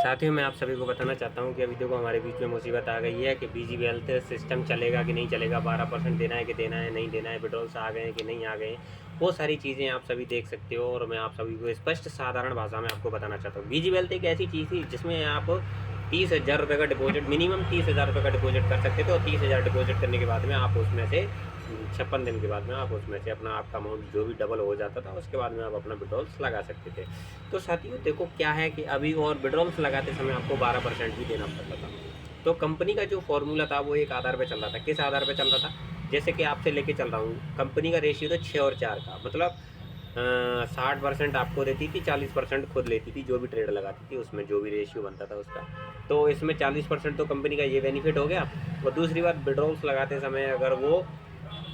साथियों, मैं आप सभी को बताना चाहता हूँ कि अभी देखो हमारे बीच में मुसीबत आ गई है कि बीजी वेल्थ सिस्टम चलेगा कि नहीं चलेगा, 12% देना है कि देना है नहीं देना है, विड्रॉल्स आ गए हैं कि नहीं आ गए हैं, वो सारी चीज़ें आप सभी देख सकते हो। और मैं आप सभी को स्पष्ट साधारण भाषा में आपको बताना चाहता हूँ। बीजी वेल्थ एक ऐसी चीज़ थी जिसमें आप 30,000 रुपये का डिपॉजिट, मिनिमम 30,000 रुपये का डिपॉजिट कर सकते थे और 30,000 डिपॉजिट करने के बाद में आप उसमें से 56 दिन के बाद में आप उसमें से अपना आपका अमाउंट जो भी डबल हो जाता था, उसके बाद में आप अपना विड्रॉल्स लगा सकते थे। तो साथियों देखो क्या है कि अभी और विड्रॉल्स लगाते समय आपको 12% भी देना पड़ता था। तो कंपनी का जो फॉर्मूला था वो एक आधार पे चल रहा था। किस आधार पे चल रहा था? जैसे कि आपसे लेके चल रहा हूँ, कंपनी का रेशियो था 6 और 4 का, मतलब 60% आपको देती थी, 40% खुद लेती थी, जो भी ट्रेड लगाती थी उसमें जो भी रेशियो बनता था उसका। तो इसमें 40% तो कंपनी का ये बेनिफिट हो गया। और दूसरी बात, विड्रॉल्स लगाते समय अगर वो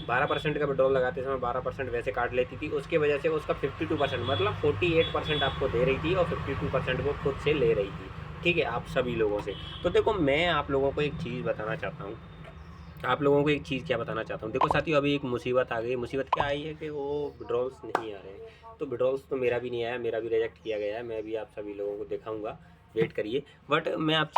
12% का विड्रॉल लगाते समय 12% वैसे काट लेती थी, उसके वजह से उसका 52% मतलब 48% आपको दे रही थी और 52% वो खुद से ले रही थी। ठीक है, आप सभी लोगों से। तो देखो मैं आप लोगों को एक चीज़ बताना चाहता हूँ, आप लोगों को एक चीज़ क्या बताना चाहता हूँ। देखो साथियों, अभी एक मुसीबत आ गई। मुसीबत क्या आई है कि वो विड्रॉल्स नहीं आ रहे हैं। तो विड्रॉल्स तो मेरा भी नहीं आया, मेरा भी रिजेक्ट किया गया है। मैं भी आप सभी लोगों को दिखाऊंगा, वेट करिए। बट मैं आप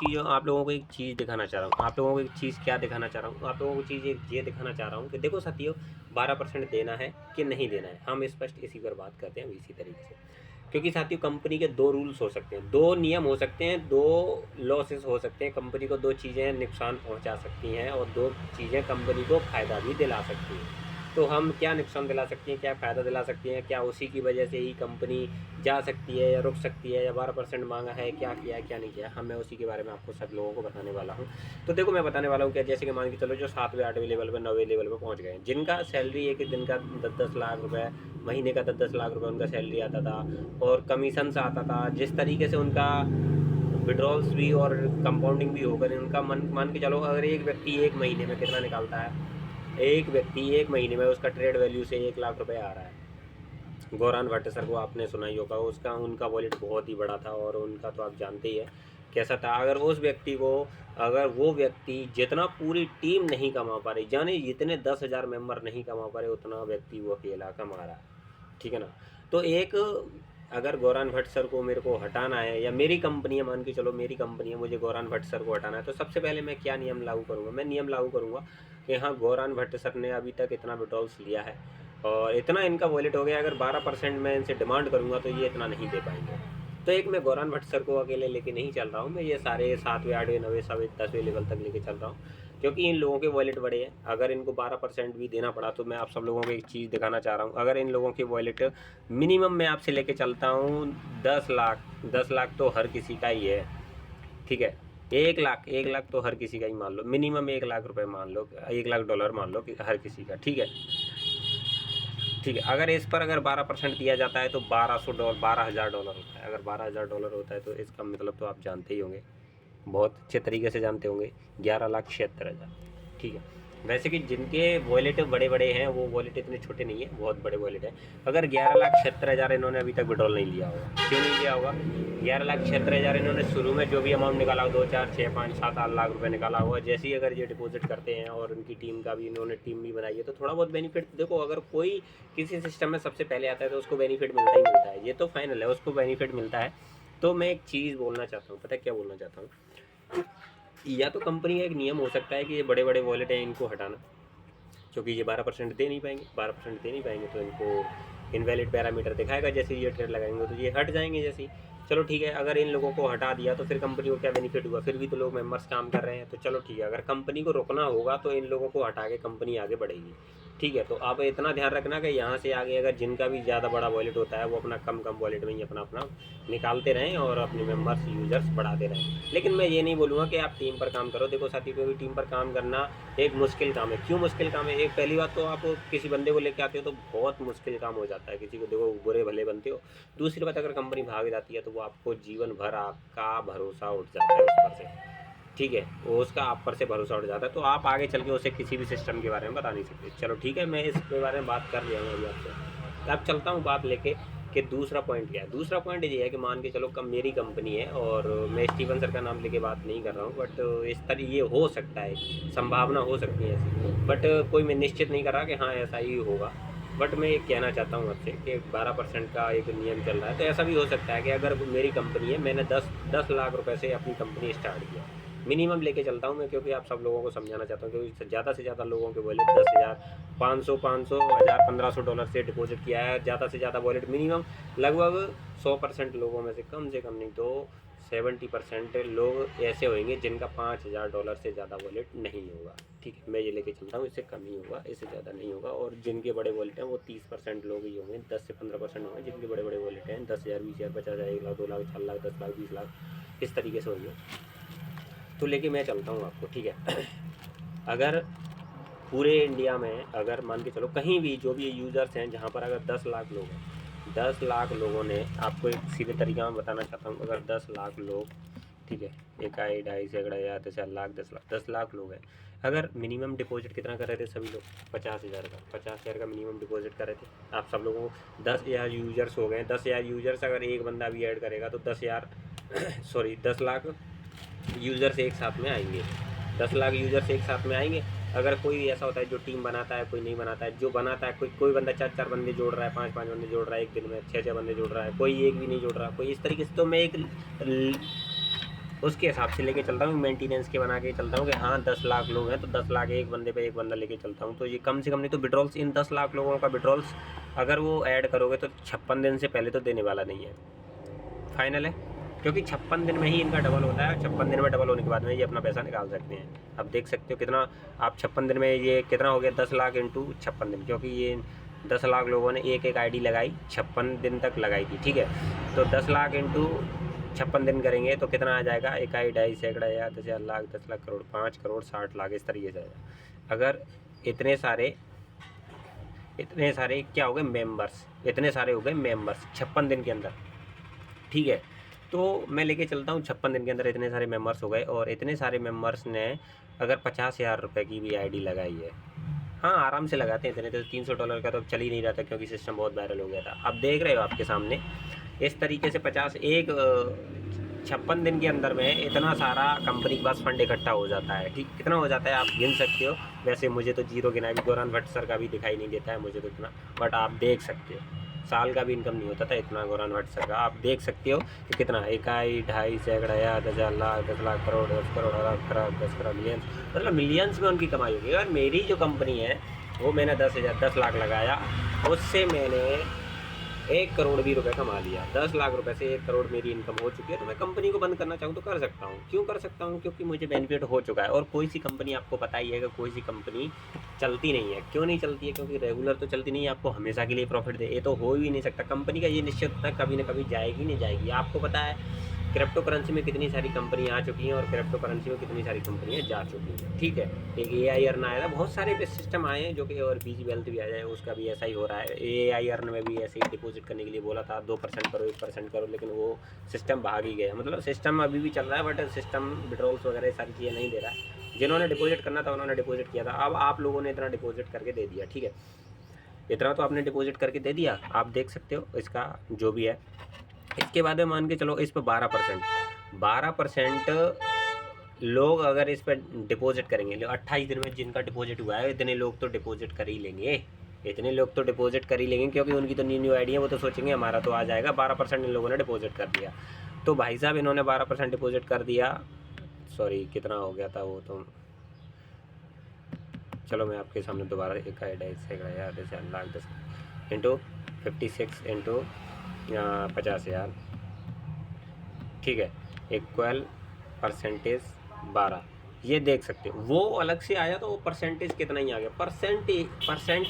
लोगों को एक चीज़ दिखाना चाह रहा हूँ। आप लोगों को एक चीज़ क्या दिखाना चाह रहा हूँ? आप लोगों को चीज़ ये दिखाना चाह रहा हूँ कि देखो साथियों, 12% देना है कि नहीं देना है, हम स्पष्ट इसी पर बात करते हैं इसी तरीके से। क्योंकि साथियों कंपनी के दो रूल्स हो सकते हैं, दो नियम हो सकते हैं, दो लॉसेस हो सकते हैं। कंपनी को दो चीज़ें नुकसान पहुंचा सकती हैं और दो चीज़ें कंपनी को फ़ायदा भी दिला सकती हैं। तो हम क्या नुकसान दिला सकती हैं, क्या फ़ायदा दिला सकती हैं, क्या उसी की वजह से ही कंपनी जा सकती है या रुक सकती है, या 12% मांगा है, क्या किया है क्या नहीं किया, हम मैं उसी के बारे में आपको सब लोगों को बताने वाला हूँ। तो देखो मैं बताने वाला हूँ क्या, जैसे कि मान के चलो जो 7वें 8वें लेवल पर 9वें लेवल पर पहुँच गए, जिनका सैलरी एक दिन का 10-10 लाख रुपये, महीने का 10-10 लाख रुपये उनका सैलरी आता था और कमीशंस आता था, जिस तरीके से उनका विड्रॉल्स भी और कंपाउंडिंग भी होकर उनका मान के चलो, अगर एक व्यक्ति एक महीने में कितना निकालता है, एक व्यक्ति एक महीने में उसका ट्रेड वैल्यू से 1 लाख रुपए आ रहा है। गौरान भट्ट सर को आपने सुना ही होगा, उसका उनका वॉलेट बहुत ही बड़ा था और उनका तो आप जानते ही है कैसा था। अगर उस व्यक्ति को, अगर वो व्यक्ति जितना पूरी टीम नहीं कमा पा रही, जाने जितने 10,000 मेंबर नहीं कमा पा रहे, उतना व्यक्ति वो अकेला कमा रहा है। ठीक है ना? तो एक, अगर गौरान भट्ट सर को मेरे को हटाना है, या मेरी कंपनी है, मान के चलो मेरी कंपनी है, मुझे गौरान भट्ट सर को हटाना है, तो सबसे पहले मैं क्या नियम लागू करूँगा? मैं नियम लागू करूँगा कि हाँ, गौरान भट्ट सर ने अभी तक इतना विड्रॉल्स लिया है और इतना इनका वॉलेट हो गया, अगर 12% मैं इनसे डिमांड करूँगा तो ये इतना नहीं दे पाएंगे। तो एक मैं गौरान भट्ट सर को अकेले लेके नहीं चल रहा हूँ, मैं ये सारे 7वें 8वें 9वें 10वें लेवल तक लेके चल रहा हूँ, क्योंकि इन लोगों के वॉलेट बड़े हैं। अगर इनको 12% भी देना पड़ा तो मैं आप सब लोगों को एक चीज़ दिखाना चाह रहा हूँ, अगर इन लोगों के वॉलेट मिनिमम मैं आपसे लेके चलता हूँ 10 लाख, 10 लाख तो हर किसी का ही है। ठीक है, 1 लाख, 1 लाख तो हर किसी का ही मान लो, मिनिमम 1 लाख रुपए मान लो, $1 लाख मान लो कि हर किसी का। ठीक है, ठीक है। अगर इस पर अगर 12% दिया जाता है तो $1200, $12,000 होता है। अगर $12,000 होता है तो इसका मतलब तो आप जानते ही होंगे, बहुत अच्छे तरीके से जानते होंगे, 11,76,000। ठीक है, वैसे कि जिनके वॉलेट बड़े बड़े हैं वो वॉलेट इतने छोटे नहीं है, बहुत बड़े वॉलेट है। अगर 11,76,000 इन्होंने अभी तक विड्रॉल नहीं लिया होगा, क्यों नहीं लिया होगा? 11,76,000 इन्होंने शुरू में जो भी अमाउंट निकाला हो, 2 4 6 5 7 8 लाख रुपए निकाला हुआ, जैसे ही अगर ये डिपॉजिट करते हैं और उनकी टीम का भी, इन्होंने टीम भी बनाई है, तो थोड़ा बहुत बेनिफिट देखो, अगर कोई किसी सिस्टम में सबसे पहले आता है तो उसको बेनिफिट मिलता ही मिलता है, ये तो फाइनल है, उसको बेनिफिट मिलता है। तो मैं एक चीज़ बोलना चाहता हूँ, पता है क्या बोलना चाहता हूँ? या तो कंपनी का एक नियम हो सकता है कि ये बड़े बड़े वॉलेट हैं इनको हटाना, क्योंकि ये 12% दे नहीं पाएंगे, 12% दे नहीं पाएंगे तो इनको इनवैलिड पैरामीटर दिखाएगा, जैसे ये ट्रेड लगाएंगे तो ये हट जाएंगे जैसे ही। चलो ठीक है, अगर इन लोगों को हटा दिया तो फिर कंपनी को क्या बेनिफिट हुआ? फिर भी तो लोग मेंबर्स काम कर रहे हैं, तो चलो ठीक है, अगर कंपनी को रोकना होगा तो इन लोगों को हटा के कंपनी आगे बढ़ेगी। ठीक है, तो आप इतना ध्यान रखना कि यहाँ से आगे अगर जिनका भी ज़्यादा बड़ा वॉलेट होता है वो अपना कम कम वॉलेट में ही अपना अपना निकालते रहें और अपने मेंबर्स यूजर्स बढ़ाते रहें। लेकिन मैं ये नहीं बोलूँगा कि आप टीम पर काम करो। देखो साथी, कोई भी टीम पर काम करना एक मुश्किल काम है। क्यों मुश्किल काम है? एक पहली बात तो आप किसी बंदे को लेके आते हो तो बहुत मुश्किल काम हो जाता है, किसी को देखो बुरे भले बनते हो। दूसरी बात, अगर कंपनी भाग जाती है तो वो आपको जीवन भर आपका भरोसा उठ जाता है उस पर से। ठीक है, वो उसका आप पर से भरोसा उठ जाता है, तो आप आगे चल के उसे किसी भी सिस्टम के बारे में बता नहीं सकते। चलो ठीक है, मैं इसके बारे में बात कर लिया हूँ अभी आपसे। अब चलता हूँ बात लेके कि दूसरा पॉइंट क्या है। दूसरा पॉइंट ये है कि मान के चलो कम मेरी कंपनी है और मैं स्टीवन सर का नाम लेके बात नहीं कर रहा हूँ, बट इस तरह ये हो सकता है, संभावना हो सकती है ऐसी, बट कोई मैं निश्चित नहीं कर रहा कि हाँ ऐसा ही होगा। बट मैं ये कहना चाहता हूँ आपसे कि 12% का एक नियम चल रहा है, तो ऐसा भी हो सकता है कि अगर मेरी कंपनी है, मैंने 10 लाख रुपए से अपनी कंपनी स्टार्ट किया, मिनिमम लेके चलता हूँ मैं, क्योंकि आप सब लोगों को समझाना चाहता हूँ, क्योंकि ज़्यादा से ज़्यादा लोगों के वॉलेट 10,000, 500, 1000, $1500 से डिपॉजिट किया है, ज़्यादा से ज़्यादा वॉलेट मिनिमम लगभग 100% लोगों में से कम नहीं तो 70% लोग ऐसे होंगे जिनका $5000 से ज़्यादा वॉलेट नहीं होगा। ठीक है, मैं ये लेके चलता हूँ, इससे कम ही होगा, इससे ज़्यादा नहीं होगा। और जिनके बड़े वॉलेट हैं वो 30% लोग ही होंगे, 10 से 15% होंगे जिनके बड़े बड़े वॉलेट हैं, 10,000, 20,000, 50,000, 1 लाख, 2 लाख, 4 लाख, 10 लाख, 20 लाख, इस तरीके से होंगे। तो लेके मैं चलता हूँ आपको, ठीक है। अगर पूरे इंडिया में अगर मान के चलो कहीं भी जो भी यूज़र्स हैं, जहाँ पर अगर 10 लाख लोग हैं, 10 लाख लोगों ने, आपको एक सीधे तरीका में बताना चाहता हूँ, अगर 10 लाख लोग, ठीक है, 1, 2, 2, 3, 4 लाख, 10 लाख लोग हैं, अगर मिनिमम डिपॉजिट कितना कर रहे थे सभी लोग, 50,000 का, 50,000 का मिनिमम डिपॉजिट कर रहे थे। आप सब लोगों को 10,000 यूजर्स हो गए, 10,000 यूजर्स अगर एक बंदा भी ऐड करेगा तो 10,000 सॉरी 10 लाख यूज़र्स एक साथ में आएंगे, 10 लाख यूज़र्स एक साथ में आएंगे। अगर कोई ऐसा होता है जो टीम बनाता है, कोई नहीं बनाता है, जो बनाता है कोई बंदा 4 बंदे जोड़ रहा है, 5 बंदे जोड़ रहा है एक दिन में, 6 बंदे जोड़ रहा है, कोई एक भी नहीं जोड़ रहा, कोई इस तरीके से। तो मैं एक उसके हिसाब से लेके चलता हूँ, मेंटेनेंस के बना के चलता हूँ कि हाँ 10 लाख लोग हैं तो 10 लाख एक बंदे पे एक बंदा लेके चलता हूँ। तो ये कम से कम नहीं तो विड्रॉल्स, इन 10 लाख लोगों का विड्रॉल्स अगर वो ऐड करोगे तो 56 दिन से पहले तो देने वाला नहीं है, फाइनल है। क्योंकि 56 दिन में ही इनका डबल होता है, 56 दिन में डबल होने के बाद में ये अपना पैसा निकाल सकते हैं। अब देख सकते हो कितना, आप 56 दिन में ये कितना हो गया, 10 लाख इंटू 56 दिन, क्योंकि ये 10 लाख लोगों ने एक आईडी लगाई, 56 दिन तक लगाई थी, ठीक है। तो 10 लाख इंटू 56 दिन करेंगे तो कितना आ जाएगा, 1, 2, 2, सैकड़ा, 10,000, लाख, 10 लाख, करोड़, 5 करोड़ 60 लाख, इस तरीके से आएगा। अगर इतने सारे क्या हो गए मेम्बर्स, इतने सारे हो गए मेम्बर्स 56 दिन के अंदर, ठीक है। तो मैं लेके चलता हूँ 56 दिन के अंदर इतने सारे मेंबर्स हो गए, और इतने सारे मेंबर्स ने अगर 50,000 रुपये की भी आईडी लगाई है, हाँ आराम से लगाते हैं इतने, तो $300 का तो चल ही नहीं रहा था क्योंकि सिस्टम बहुत वायरल हो गया था। अब देख रहे हो आपके सामने इस तरीके से 56 दिन के अंदर में इतना सारा कंपनी के पास फंड इकट्ठा हो जाता है, ठीक। कितना हो जाता है आप गिन सकते हो, वैसे मुझे तो जीरो गिना भी, गौरान भट्ट सर का भी दिखाई नहीं देता है मुझे तो इतना, बट आप देख सकते हो साल का भी इनकम नहीं होता था इतना गौरान भट्ट सर का। आप देख सकते हो कि कितना, 1, 2, 2, सैकड़ा, 10,000, लाख, 10 लाख, करोड़, 10 करोड़, अरब, खरब, 10 करोड़, मिलियंस, मतलब मिलियंस में उनकी कमाई होगी। और मेरी जो कंपनी है वो मैंने 10 लाख लगाया, उससे मैंने 1 करोड़ भी रुपए कमा लिया। 10 लाख रुपए से 1 करोड़ मेरी इनकम हो चुकी है। तो मैं कंपनी को बंद करना चाहूँ तो कर सकता हूँ। क्यों कर सकता हूँ? क्योंकि मुझे बेनिफिट हो चुका है। और कोई सी कंपनी, आपको पता ही है कि कोई सी कंपनी चलती नहीं है। क्यों नहीं चलती है? क्योंकि रेगुलर तो चलती नहीं है, आपको हमेशा के लिए प्रॉफिट दे, ये तो हो ही नहीं सकता। कंपनी का ये निश्चित होता है कभी ना कभी जाएगी, नहीं जाएगी। आपको पता है क्रिप्टो करेंसी में कितनी सारी कंपनियां आ चुकी हैं और क्रिप्टो करेंसी में कितनी सारी कंपनियां जा चुकी हैं, ठीक है। एक AI अर्न आया था, बहुत सारे सिस्टम आए हैं जो कि, और बीजी वेल्थ भी आ जाए, उसका भी ऐसा ही हो रहा है। AI अर्न में भी ऐसे ही डिपॉजिट करने के लिए बोला था 2% करो, 1% करो, लेकिन वो सिस्टम भाग ही गया। मतलब सिस्टम अभी भी चल रहा है बट सिस्टम विड्रॉल्स वगैरह सारी चीज़ें नहीं दे रहा है। जिन्होंने डिपॉजिट करना था उन्होंने डिपॉजिट किया था। अब आप लोगों ने इतना डिपॉजिट करके दे दिया, ठीक है, इतना तो आपने डिपॉजिट करके दे दिया, आप देख सकते हो इसका जो भी है। इसके बाद में मान के चलो इस पर 12% लोग अगर इस पर डिपॉजिट करेंगे, 28 दिन में जिनका डिपॉजिट हुआ है इतने लोग तो डिपॉजिट कर ही लेंगे, इतने लोग तो डिपॉजिट कर ही लेंगे, क्योंकि उनकी तो न्यू आईडी है, वो तो सोचेंगे हमारा तो आ जाएगा। 12% इन लोगों ने डिपॉजिट कर दिया। तो भाई साहब इन्होंने 12% डिपॉजिट कर दिया, सॉरी कितना हो गया था वो तो, चलो मैं आपके सामने दोबारा एक लाख 10 इंटू 56 इंटू 50,000, ठीक है, इक्वल परसेंटेज 12, ये देख सकते हो। वो अलग से आया तो वो परसेंटेज कितना ही आ गया, परसेंट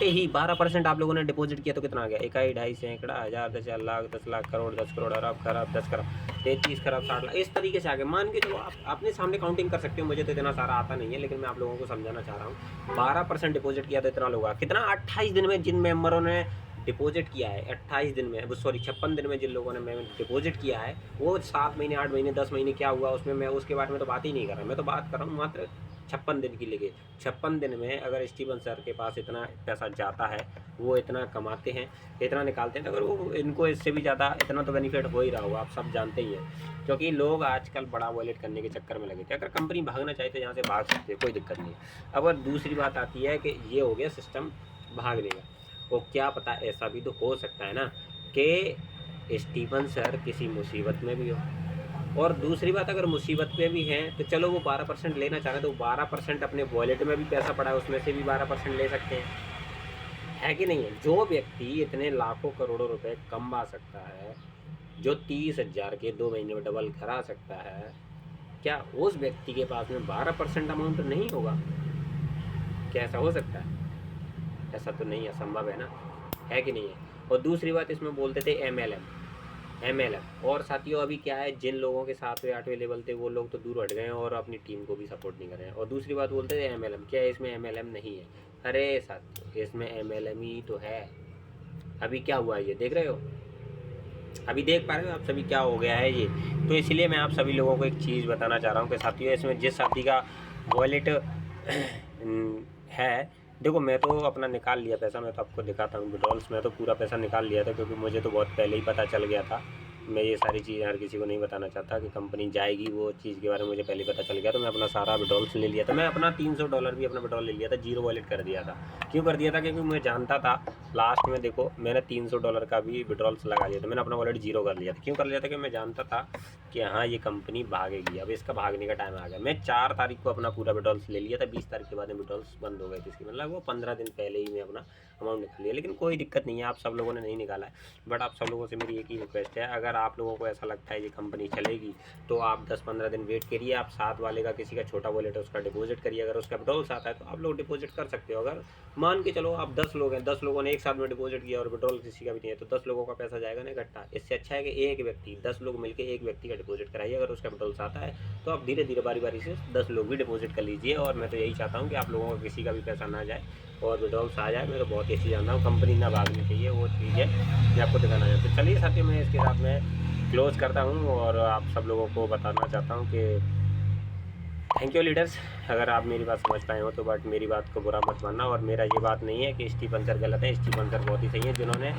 ही 12% आप लोगों ने डिपॉजिट किया तो कितना आ गया, 1, 2, सैकड़ा, 1000, 10,000, लाख, 10 लाख, करोड़, 10 करोड़, अरब, खरब, 10 करोड़, 33 खरब, 60 लाख, इस तरीके से आ गया। मान के चलो आप अपने सामने काउंटिंग कर सकते हो, मुझे तो इतना सारा आता नहीं है, लेकिन मैं आप लोगों को समझाना चाह रहा हूँ। 12% डिपॉजिट किया तो इतना लोग कितना, 28 दिन में जिन मेम्बरों ने डिपॉजिट किया है, 28 दिन में, सॉरी 56 दिन में जिन लोगों ने डिपॉजिट किया है, वो 7 महीने, 8 महीने, 10 महीने क्या हुआ उसमें, मैं उसके बारे में तो बात ही नहीं कर रहा। मैं तो बात कर रहा हूँ मात्र 56 दिन की लेके। 56 दिन में अगर स्टीवन सर के पास इतना पैसा जाता है, वो इतना कमाते हैं, इतना निकालते हैं, तो अगर वो इनको इससे भी ज़्यादा इतना तो बेनिफिट हो ही रहा होगा, आप सब जानते ही हैं। क्योंकि लोग आजकल बड़ा वॉलेट करने के चक्कर में लगे थे। अगर कंपनी भागना चाहे तो यहाँ से भाग सकते हैं, कोई दिक्कत नहीं। अब दूसरी बात आती है कि ये हो गया सिस्टम भागने का। और क्या पता ऐसा भी तो हो सकता है ना कि स्टीफन सर किसी मुसीबत में भी हो। और दूसरी बात, अगर मुसीबत में भी हैं तो चलो वो 12% लेना चाह रहे हैं तो 12% अपने वॉलेट में भी पैसा पड़ा है उसमें से भी 12% ले सकते हैं, है कि नहीं है। जो व्यक्ति इतने लाखों करोड़ों रुपए कमा सकता है, जो 30,000 के 2 महीने में डबल करा सकता है, क्या उस व्यक्ति के पास में 12% अमाउंट नहीं होगा? क्या ऐसा हो सकता है? ऐसा तो नहीं है, असंभव है ना, है कि नहीं है। और दूसरी बात, इसमें बोलते थे एमएलएम, और साथियों अभी क्या है, जिन लोगों के 7वें 8वें लेवल थे वो लोग तो दूर हट गए हैं और अपनी टीम को भी सपोर्ट नहीं कर रहे हैं। और दूसरी बात बोलते थे एमएलएम, क्या है इसमें एमएलएम नहीं है? अरे साथियों इसमें एमएलएम ही तो है। अभी क्या हुआ है ये देख रहे हो, अभी देख पा रहे हो आप सभी क्या हो गया है ये। तो इसलिए मैं आप सभी लोगों को एक चीज़ बताना चाह रहा हूँ कि साथियों इसमें जिस साथी का वॉलेट है, देखो मैं तो अपना निकाल लिया पैसा, मैं तो आपको दिखाता हूँ विड्रॉल्स में तो पूरा पैसा निकाल लिया था, क्योंकि मुझे तो बहुत पहले ही पता चल गया था। मैं ये सारी चीज़ें हर किसी को नहीं बताना चाहता कि कंपनी जाएगी, वो चीज़ के बारे में मुझे पहले ही पता चल गया, तो मैं अपना सारा विड्रॉल्स ले लिया था। मैं अपना $300 भी अपना विड्रॉल ले लिया था, जीरो वॉलेट कर दिया था। क्यों कर दिया था? क्योंकि मैं जानता था लास्ट में, देखो मैंने $300 का भी विड्रॉल्स लगा लिया था, मैंने अपना वॉलेट जीरो कर लिया था। क्यों कर लिया था? कि मैं जानता था कि हाँ ये कंपनी भागेगी, अब इसका भागने का टाइम आ गया। मैं 4 तारीख को अपना पूरा विड्रॉल्स ले लिया था, 20 तारीख के बाद में विड्रॉल्स बंद हो गए थे इसकी, मतलब वो 15 दिन पहले ही मैं अपना अमाउंट निकाल लिया। लेकिन कोई दिक्कत नहीं है, आप सब लोगों ने नहीं निकाला है, बट आप सब लोगों से मेरी एक ही रिक्वेस्ट है, अगर आप लोगों को ऐसा लगता है ये कंपनी चलेगी तो आप 10-15 दिन वेट करिए। आप साथ वाले का किसी का छोटा वॉलेट है उसका डिपॉजिट करिए, अगर उसका विड्रॉल्स आता है तो आप लोग डिपॉजिट कर सकते हो। अगर मान के चलो आप 10 लोग हैं, 10 लोगों ने एक साथ में डिपॉजिट किया और विड्रॉल किसी का भी नहीं है, तो 10 लोगों का पैसा जाएगा ना इकट्ठा। इससे अच्छा है कि एक व्यक्ति, 10 लोग मिलकर एक व्यक्ति का डिपॉजिट कराइए, अगर उसका विड्रॉल्स आता है तो आप धीरे धीरे बारी बारी से 10 लोग भी डिपॉजिट कर लीजिए। और मैं तो यही चाहता हूँ कि आप लोगों का किसी का भी पैसा ना जाए और विड्रॉल्स आ जाए। मैं तो बहुत ही अच्छी जानता हूँ, कंपनी ना भागनी चाहिए, वो चीज़ है ये आपको दिखाना है। तो चलिए साथियों मैं इसके साथ में क्लोज़ करता हूँ और आप सब लोगों को बताना चाहता हूँ कि थैंक यू लीडर्स, अगर आप मेरी बात समझ पाए हो तो, बट मेरी बात को बुरा मत मानना। और मेरा ये बात नहीं है कि स्टीफन सर गलत है, स्टीफन सर बहुत ही सही है, जिन्होंने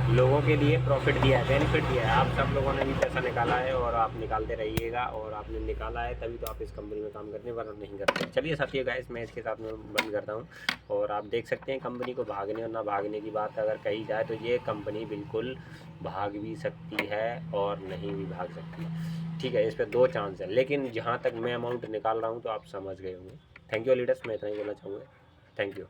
लोगों के लिए प्रॉफिट दिया है, बेनिफिट दिया है। आप सब लोगों ने भी पैसा निकाला है और आप निकालते रहिएगा, और आपने निकाला है तभी तो आप इस कंपनी में काम करते हैं, वरना नहीं करते। चलिए साथियों गाइस मैं इसके साथ में बंद करता हूँ। और आप देख सकते हैं कंपनी को भागने और ना भागने की बात अगर कही जाए तो ये कंपनी बिल्कुल भाग भी सकती है और नहीं भी भाग सकती है, ठीक है। इस पर 2 चांस है, लेकिन जहाँ तक मैं अमाउंट निकाल रहा हूँ तो आप समझ गए होंगे। थैंक यू लीडर्स, मैं इतना ही बोलना चाहूँगा। Thank you.